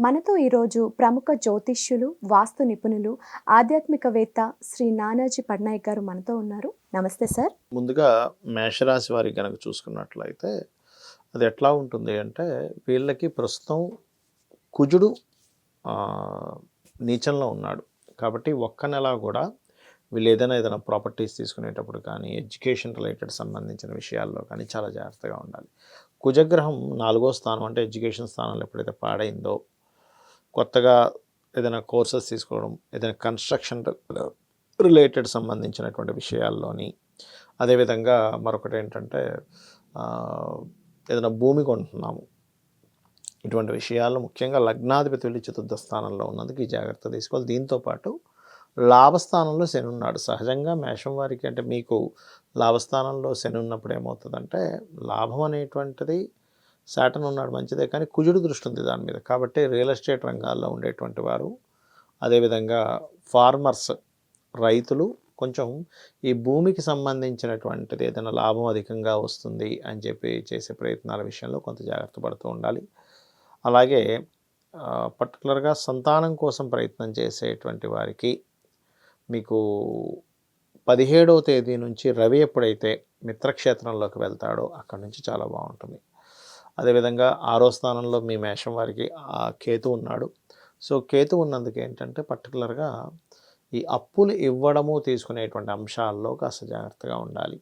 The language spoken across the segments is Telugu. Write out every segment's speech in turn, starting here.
మనతో ఈరోజు ప్రముఖ జ్యోతిష్యులు, వాస్తు నిపుణులు, ఆధ్యాత్మికవేత్త శ్రీ నానాజీ పట్నాయక్ గారు మనతో ఉన్నారు. నమస్తే సార్. ముందుగా మేషరాశి వారికి కనుక చూసుకున్నట్లయితే అది ఎట్లా ఉంటుంది అంటే వీళ్ళకి ప్రస్తుతం కుజుడు నీచంలో ఉన్నాడు. కాబట్టి ఒక్క నెల కూడా వీళ్ళు ఏదైనా ప్రాపర్టీస్ తీసుకునేటప్పుడు కానీ ఎడ్యుకేషన్ రిలేటెడ్ సంబంధించిన విషయాల్లో కానీ చాలా జాగ్రత్తగా ఉండాలి. కుజగ్రహం 4వ స్థానం అంటే ఎడ్యుకేషన్ స్థానంలో ఎప్పుడైతే పాడైందో, కొత్తగా ఏదైనా కోర్సెస్ తీసుకోవడం, ఏదైనా కన్స్ట్రక్షన్ రిలేటెడ్ సంబంధించినటువంటి విషయాల్లోని, అదేవిధంగా మరొకటి ఏంటంటే ఏదైనా భూమి కొంటున్నాము, ఇటువంటి విషయాల్లో ముఖ్యంగా లగ్నాధిపతి వెళ్ళి చతుర్థ స్థానంలో ఉన్నందుకు ఈ జాగ్రత్త తీసుకోవాలి. దీంతోపాటు లాభస్థానంలో శని ఉన్నాడు. సహజంగా మేషం వారికి అంటే మీకు లాభస్థానంలో శని ఉన్నప్పుడు ఏమవుతుందంటే లాభం అనేటువంటిది శాటర్న్ ఉన్నాడు మంచిదే, కానీ కుజుడు దృష్టి ఉంది దాని మీద. కాబట్టి రియల్ ఎస్టేట్ రంగాల్లో ఉండేటువంటి వారు, అదేవిధంగా ఫార్మర్స్ రైతులు కొంచెం ఈ భూమికి సంబంధించినటువంటిది ఏదైనా లాభం అధికంగా వస్తుంది అని చెప్పి చేసే ప్రయత్నాల విషయంలో కొంత జాగ్రత్త పడుతూ ఉండాలి. అలాగే పర్టికులర్గా సంతానం కోసం ప్రయత్నం చేసేటువంటి వారికి మీకు 17వ తేదీ నుంచి రవి ఎప్పుడైతే మిత్రక్షేత్రంలోకి వెళ్తాడో అక్కడి నుంచి చాలా బాగుంటుంది. అదేవిధంగా 6వ స్థానంలో మీ మేషం వారికి కేతు ఉన్నాడు. సో కేతు ఉన్నందుకు ఏంటంటే పర్టికులర్గా ఈ అప్పులు ఇవ్వడము తీసుకునేటువంటి అంశాల్లో కాస్త జాగ్రత్తగా ఉండాలి.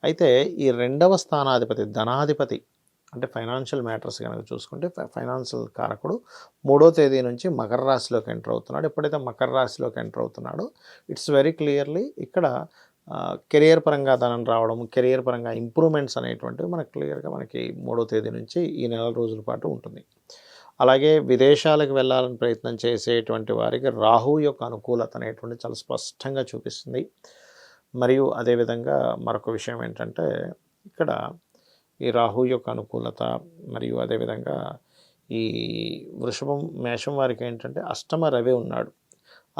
అయితే ఈ 2వ స్థానాధిపతి ధనాధిపతి అంటే ఫైనాన్షియల్ మ్యాటర్స్ కనుక చూసుకుంటే ఫైనాన్షియల్ కారకుడు 3వ తేదీ నుంచి మకర రాశిలోకి ఎంటర్ అవుతున్నాడు. ఎప్పుడైతే మకర రాశిలోకి ఎంటర్ అవుతున్నాడో ఇట్స్ వెరీ క్లియర్లీ ఇక్కడ కెరియర్ పరంగా ధనం రావడం, కెరియర్ పరంగా ఇంప్రూవ్మెంట్స్ అనేటువంటివి మనకు క్లియర్గా మనకి 3వ తేదీ నుంచి ఈ నెల రోజుల పాటు ఉంటుంది. అలాగే విదేశాలకు వెళ్ళాలని ప్రయత్నం చేసేటువంటి వారికి రాహు యొక్క అనుకూలత అనేటువంటి చాలా స్పష్టంగా చూపిస్తుంది. మరియు అదేవిధంగా మరొక విషయం ఏంటంటే ఇక్కడ ఈ రాహు యొక్క అనుకూలత మరియు అదేవిధంగా ఈ వృషభం మేషం వారికి ఏంటంటే అష్టమ రవి ఉన్నాడు.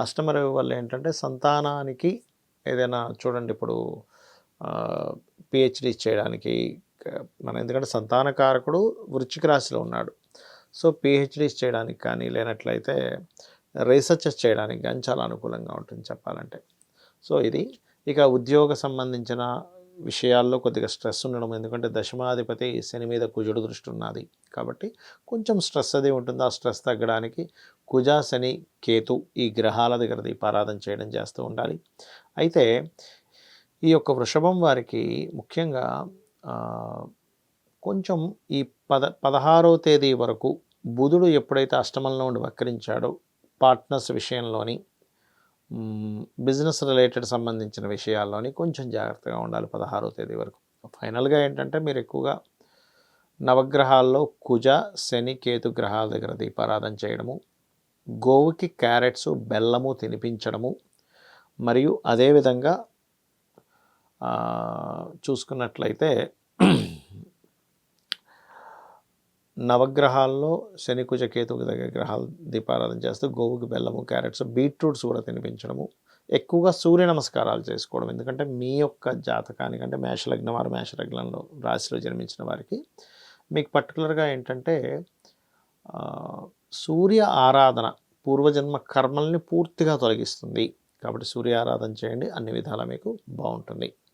అష్టమ రవి వల్ల ఏంటంటే సంతానానికి ఏదైనా చూడండి, ఇప్పుడు పిహెచ్డీ చేయడానికి మన ఎందుకంటే సంతానకారకుడు వృశ్చిక రాశిలో ఉన్నాడు. సో పిహెచ్డీస్ చేయడానికి కానీ లేనట్లయితే రీసెర్చెస్ చేయడానికి కానీ చాలా అనుకూలంగా ఉంటుంది చెప్పాలంటే. సో ఇది ఇక ఉద్యోగ సంబంధించిన విషయాల్లో కొద్దిగా స్ట్రెస్ ఉండడం, ఎందుకంటే దశమాధిపతి శని మీద కుజుడు దృష్టి ఉన్నది కాబట్టి కొంచెం స్ట్రెస్ అది ఉంటుంది. ఆ స్ట్రెస్ తగ్గడానికి కుజ శని కేతు ఈ గ్రహాల దగ్గర దీపారాధన చేయడం చేస్తూ ఉండాలి. అయితే ఈ యొక్క వృషభం వారికి ముఖ్యంగా కొంచెం ఈ 16వ తేదీ వరకు బుధుడు ఎప్పుడైతే అష్టమంలో ఉండి వక్రించాడో పార్ట్నర్స్ విషయంలోని, బిజినెస్ రిలేటెడ్ సంబంధించిన విషయాల్లోని కొంచెం జాగ్రత్తగా ఉండాలి 16వ తేదీ వరకు. ఫైనల్గా ఏంటంటే మీరు ఎక్కువగా నవగ్రహాల్లో కుజ శని కేతు గ్రహాల దగ్గర దీపారాధన చేయడము, గోవుకి క్యారెట్స్ బెల్లము తినిపించడము, మరియు అదేవిధంగా చూసుకున్నట్లయితే నవగ్రహాల్లో శని కుజ కేతు దగ్గర గ్రహాలు దీపారాధన చేస్తూ గోవుకి బెల్లము క్యారెట్స్ బీట్రూట్స్ కూడా తినిపించడము, ఎక్కువగా సూర్య నమస్కారాలు చేసుకోవడం. ఎందుకంటే మీ యొక్క జాతకానికంటే మేషలగ్నం వారు మేషలగ్నంలో రాశిలో జన్మించిన వారికి మీకు పర్టికులర్గా ఏంటంటే సూర్య ఆరాధన పూర్వజన్మ కర్మల్ని పూర్తిగా తొలగిస్తుంది. కాబట్టి సూర్య ఆరాధన చేయండి, అన్ని విధాలా మీకు బాగుంటుంది.